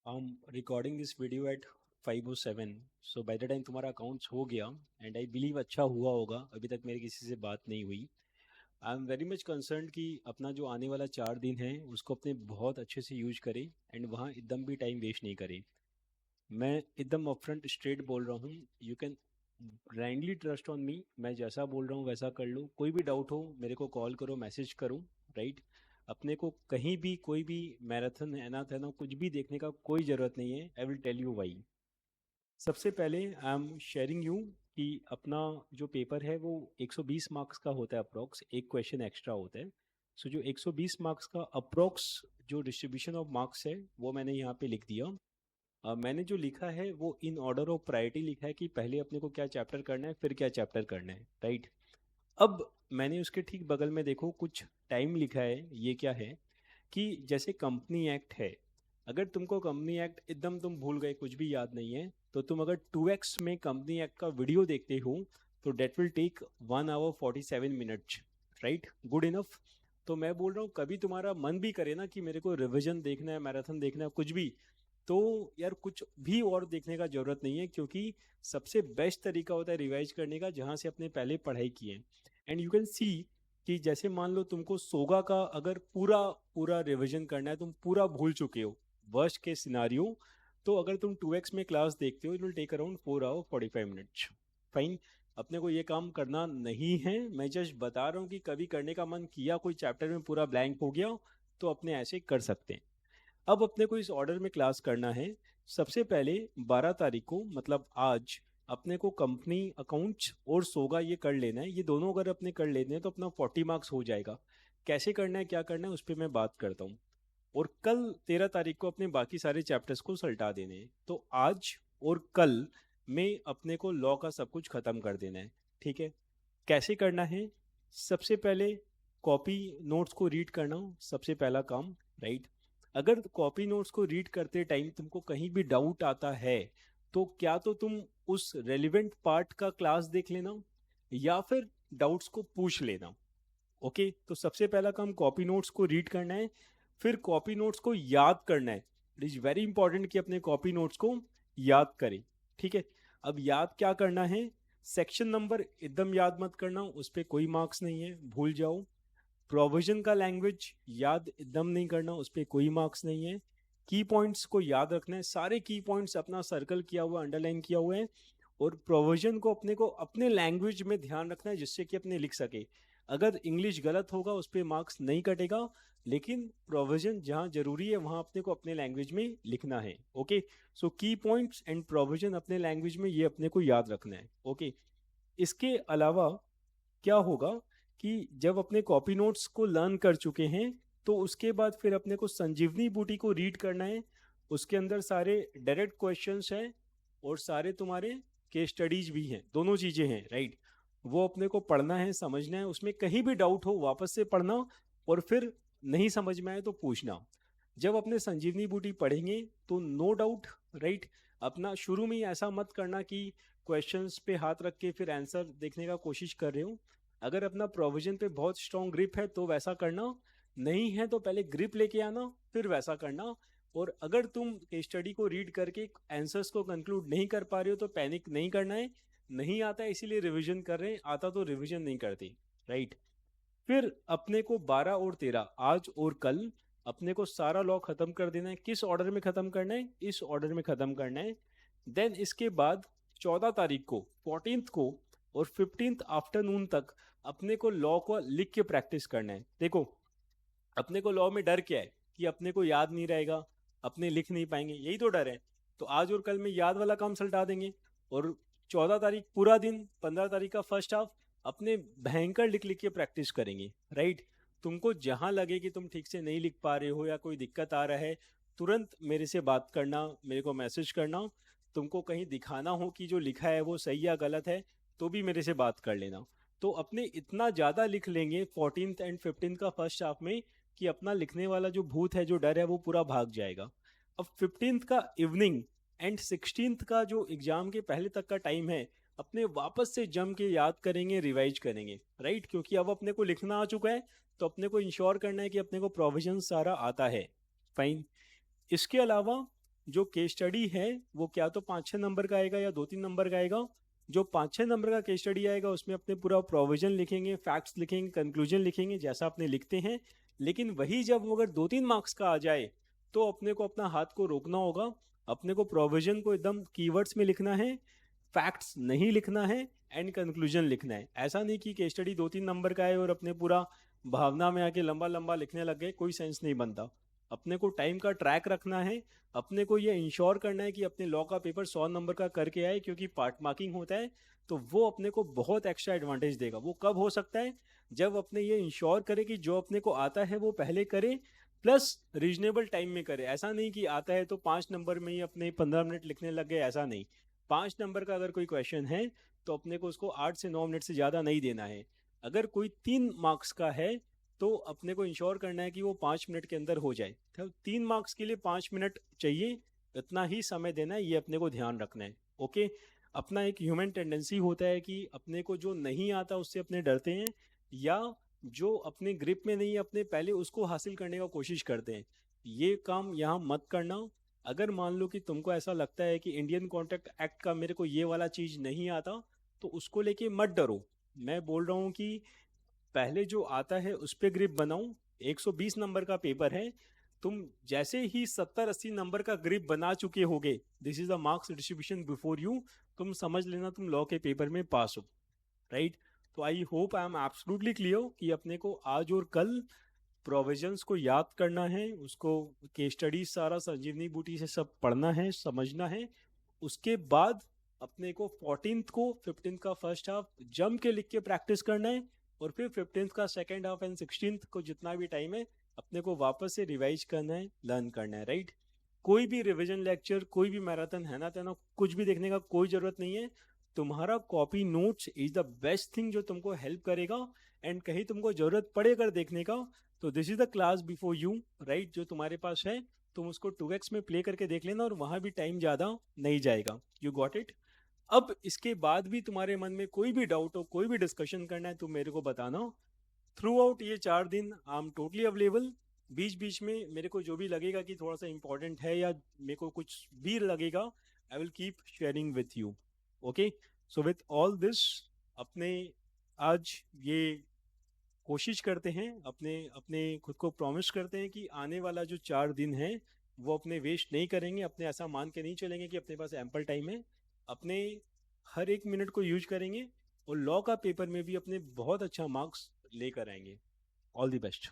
Recording this video at 5:07। So by the time तुम्हारा accounts हो गया एंड आई बिलीव अच्छा हुआ होगा। अभी तक मेरी किसी से बात नहीं हुई। I am very much concern कि अपना जो आने वाला 4 दिन है उसको अपने बहुत अच्छे से यूज करें एंड वहाँ एकदम भी टाइम वेस्ट नहीं करें। मैं एकदम अपफ्रंट स्ट्रेट बोल रहा हूँ। You can blindly trust on me. मैं जैसा बोल रहा हूँ वैसा कर लो। कोई भी डाउट हो मेरे को कॉल करो, मैसेज करो। राइट। अपने को कहीं भी कोई भी मैराथन है ना था ना कुछ भी देखने का कोई ज़रूरत नहीं है। I will tell you why. सबसे पहले आई एम शेयरिंग यू कि अपना जो पेपर है वो 120 मार्क्स का होता है अप्रोक्स। एक क्वेश्चन एक्स्ट्रा होता है। सो जो 120 मार्क्स का अप्रोक्स जो डिस्ट्रीब्यूशन ऑफ मार्क्स है वो मैंने यहाँ पे लिख दिया। मैंने जो लिखा है वो इन ऑर्डर ऑफ प्रायोरिटी लिखा है कि पहले अपने को क्या चैप्टर करना है फिर क्या चैप्टर करना है। राइट। अब मैंने उसके ठीक बगल में देखो कुछ टाइम लिखा है। ये क्या है कि जैसे कंपनी एक्ट है। अगर तुमको कंपनी एक्ट एकदम तुम भूल गए, कुछ भी याद नहीं है, तो तुम अगर 2x में कंपनी एक्ट का वीडियो देखते हो तो that will take 1 hour 47 minutes। Right, good enough. तो मैं बोल रहा हूँ कभी तुम्हारा मन भी करे ना कि मेरे को रिवीजन देखना है, मैराथन देखना है, कुछ भी, तो यार कुछ भी और देखने का जरूरत नहीं है, क्योंकि सबसे बेस्ट तरीका होता है रिवाइज करने का जहाँ से अपने पहले पढ़ाई की है। एंड यू कैन सी कि जैसे मान लो तुमको सोगा का अगर पूरा पूरा रिवीजन करना है, तुम पूरा भूल चुके हो वर्स्ट के सिनारियो, तो अगर तुम 2x में क्लास देखते हो it will take around 4 hour 45 minutes। Fine. अपने को ये काम करना नहीं है। मैं जस्ट बता रहा हूँ कि कभी करने का मन किया, कोई चैप्टर में पूरा ब्लैंक हो गया, तो अपने ऐसे कर सकते हैं। अब अपने को इस ऑर्डर में क्लास करना है। सबसे पहले 12 तारीख को, मतलब आज, अपने को कंपनी अकाउंट्स और सोगा ये कर लेना है। ये दोनों अगर अपने कर लेते हैं तो अपना 40 मार्क्स हो जाएगा। कैसे करना है, क्या करना है, उस पर मैं बात करता हूँ। और कल 13 तारीख को अपने बाकी सारे चैप्टर्स को सल्टा देने हैं। तो आज और कल में अपने को लॉ का सब कुछ खत्म कर देना है। ठीक है। कैसे करना है? सबसे पहले कॉपी नोट्स को रीड करना सबसे पहला काम। राइट। अगर कॉपी नोट्स को रीड करते टाइम तुमको कहीं भी डाउट आता है तो क्या तो तुम उस रेलिवेंट पार्ट का क्लास देख लेना या फिर डाउट्स को पूछ लेना। ओके, तो सबसे पहला काम कॉपी नोट्स को रीड करना है। फिर कॉपी नोट्स को याद करना है। इट इज वेरी इंपॉर्टेंट कि अपने कॉपी नोट्स को याद करें। ठीक है। अब याद क्या करना है? सेक्शन नंबर एकदम याद मत करना, उस पर कोई मार्क्स नहीं है, भूल जाओ। प्रोविजन का लैंग्वेज याद एकदम नहीं करना, उस पर कोई मार्क्स नहीं है। की पॉइंट्स को याद रखना है, सारे की पॉइंट्स अपना सर्कल किया हुआ, अंडरलाइन किया हुआ है। और प्रोविजन को अपने अपने लैंग्वेज में ध्यान रखना है जिससे कि अपने लिख सके। अगर इंग्लिश गलत होगा उस पर मार्क्स नहीं कटेगा, लेकिन प्रोविजन जहाँ जरूरी है वहाँ अपने को अपने लैंग्वेज में लिखना है। ओके। सो की पॉइंट्स एंड प्रोविजन अपने लैंग्वेज में, ये अपने को याद रखना है। ओके। इसके अलावा क्या होगा कि जब अपने कॉपी नोट्स को लर्न कर चुके हैं तो उसके बाद फिर अपने को संजीवनी बूटी को रीड करना है। उसके अंदर सारे डायरेक्ट क्वेश्चंस हैं और सारे तुम्हारे केस स्टडीज भी हैं, दोनों चीजें हैं। राइट। वो अपने को पढ़ना है, समझना है। उसमें कहीं भी डाउट हो वापस से पढ़ना, और फिर नहीं समझ में आए तो पूछना। जब अपने संजीवनी बूटी पढ़ेंगे तो नो डाउट, राइट, अपना शुरू में ही ऐसा मत करना कि क्वेश्चंस पे हाथ रख के फिर आंसर देखने का कोशिश कर रहे हो। अगर अपना प्रोविजन पे बहुत स्ट्रॉन्ग ग्रिप है तो वैसा करना, नहीं है तो पहले ग्रिप लेके आना फिर वैसा करना। और अगर तुम केस स्टडी को रीड करके आंसर्स को कंक्लूड नहीं कर पा रहे हो तो पैनिक नहीं करना है। नहीं आता है इसीलिए रिवीजन कर रहे हैं, आता तो रिवीजन नहीं करते। राइट। फिर अपने को 12 और 13, आज और कल, अपने को सारा लॉ खत्म कर देना है। किस ऑर्डर में खत्म करना है? इस ऑर्डर में खत्म करना है। देन इसके बाद 14 तारीख को, 14th को और 15th आफ्टरनून तक अपने को लॉ को लिख के प्रैक्टिस करना है। देखो, अपने को लॉ में डर क्या है कि अपने को याद नहीं रहेगा, अपने लिख नहीं पाएंगे, यही तो डर है। तो आज और कल में याद वाला काम सल्टा देंगे। और 14 तारीख पूरा दिन, 15 तारीख का फर्स्ट हाफ अपने भयंकर लिख लिख के प्रैक्टिस करेंगे। राइट। तुमको जहां लगे कि तुम ठीक से नहीं लिख पा रहे हो या कोई दिक्कत आ रहा है, तुरंत मेरे से बात करना, मेरे को मैसेज करना। तुमको कहीं दिखाना हो कि जो लिखा है वो सही या गलत है तो भी मेरे से बात कर लेना। तो अपने इतना ज़्यादा लिख लेंगे 14th एंड 15th का फर्स्ट हाफ में कि अपना लिखने वाला जो भूत है, जो डर है, वो पूरा भाग जाएगा। अब 15th का इवनिंग एंड 16th का जो एग्जाम के पहले तक का टाइम है, अपने वापस से जम के याद करेंगे, रिवाइज करेंगे। राइट, क्योंकि अब अपने को लिखना आ चुका है तो अपने को इंश्योर करना है कि अपने को प्रोविजन सारा आता है। फाइन। इसके अलावा जो केस स्टडी है वो क्या तो 5-6 नंबर का आएगा या 2-3 नंबर का आएगा। जो 5-6 नंबर का केस स्टडी आएगा उसमें अपने पूरा प्रोविजन लिखेंगे, फैक्ट्स लिखेंगे, कंक्लूजन लिखेंगे जैसा अपने लिखते हैं। लेकिन वही जब वो अगर 2-3 मार्क्स का आ जाए तो अपने को अपना हाथ को रोकना होगा। अपने को प्रोविजन को एकदम कीवर्ड्स में लिखना है, फैक्ट्स नहीं लिखना है एंड कंक्लूजन लिखना है। ऐसा नहीं कि केस स्टडी 2-3 नंबर का है और अपने पूरा भावना में आके लंबा लंबा लिखने लग गए, कोई सेंस नहीं बनता। अपने को टाइम का ट्रैक रखना है। अपने को ये इंश्योर करना है कि अपने लॉ का पेपर 100 नंबर का करके आए, क्योंकि पार्ट मार्किंग होता है तो वो अपने को बहुत एक्स्ट्रा एडवांटेज देगा। वो कब हो सकता है? जब अपने ये इंश्योर करे कि जो अपने को आता है वो पहले करे, प्लस रीजनेबल टाइम में करे। ऐसा नहीं कि आता है तो 5 नंबर में ही अपने 15 मिनट लिखने लग गए, ऐसा नहीं। 5 नंबर का अगर कोई क्वेश्चन है तो अपने को उसको 8 से 9 मिनट से ज़्यादा नहीं देना है। अगर कोई 3 मार्क्स का है तो अपने को इंश्योर करना है कि वो 5 मिनट के अंदर हो जाए। तो 3 मार्क्स के लिए 5 मिनट चाहिए, इतना ही समय देना है, ये अपने को ध्यान रखना है। ओके। अपना एक ह्यूमन टेंडेंसी होता है कि अपने को जो नहीं आता उससे अपने डरते हैं, या जो अपने ग्रिप में नहीं है अपने पहले उसको हासिल करने का कोशिश करते हैं। ये काम यहाँ मत करना। अगर मान लो कि तुमको ऐसा लगता है कि इंडियन कॉन्ट्रैक्ट एक्ट का मेरे को ये वाला चीज़ नहीं आता, तो उसको लेके मत डरो। मैं बोल रहा हूँ कि पहले जो आता है उस पे ग्रिप बनाओ। 120 नंबर का पेपर है, तुम जैसे ही 70-80 नंबर का ग्रिप बना चुके होगे, this is the marks distribution before you, तुम समझ लेना तुम लॉ के पेपर में पास हो। राइट। तो I hope I am absolutely clear कि अपने को आज और कल प्रोविजंस को याद करना है, उसको केस स्टडी सारा संजीवनी बूटी से सब पढ़ना है, समझना है। उसके बाद अपने को 14th को 15th का फर्स्ट हाफ जम के लिख के प्रैक्टिस करना है, और फिर 15th का सेकेंड हाफ एंड 16th को जितना भी टाइम है अपने को वापस से रिवाइज करना है, लर्न करना है। राइट। कोई भी रिवीजन लेक्चर, कोई भी मैराथन है ना तेना कुछ भी देखने का कोई जरूरत नहीं है। तुम्हारा copy notes is the best thing जो तुमको हेल्प करेगा। एंड कहीं तुमको जरूरत पड़े अगर देखने का, तो this is the class before you. Right. जो तुम्हारे पास है तुम उसको 2x में प्ले करके देख लेना, और वहां भी टाइम ज्यादा नहीं जाएगा। You got it. अब इसके बाद भी तुम्हारे मन में कोई भी डाउट हो, कोई भी डिस्कशन करना है, तो मेरे को बताना। थ्रू आउट ये 4 दिन आई एम टोटली अवेलेबल। बीच बीच में मेरे को जो भी लगेगा कि थोड़ा सा इंपॉर्टेंट है या मेरे को कुछ भी लगेगा, I will keep sharing with you. Okay. So with all this, अपने आज ये कोशिश करते हैं, अपने अपने खुद को प्रॉमिस करते हैं कि आने वाला जो 4 दिन है वो अपने वेस्ट नहीं करेंगे। अपने ऐसा मान के नहीं चलेंगे कि अपने पास एम्पल टाइम है। अपने हर एक मिनट को यूज करेंगे, और लॉ का पेपर में भी अपने बहुत अच्छा मार्क्स लेकर आएंगे। All the best.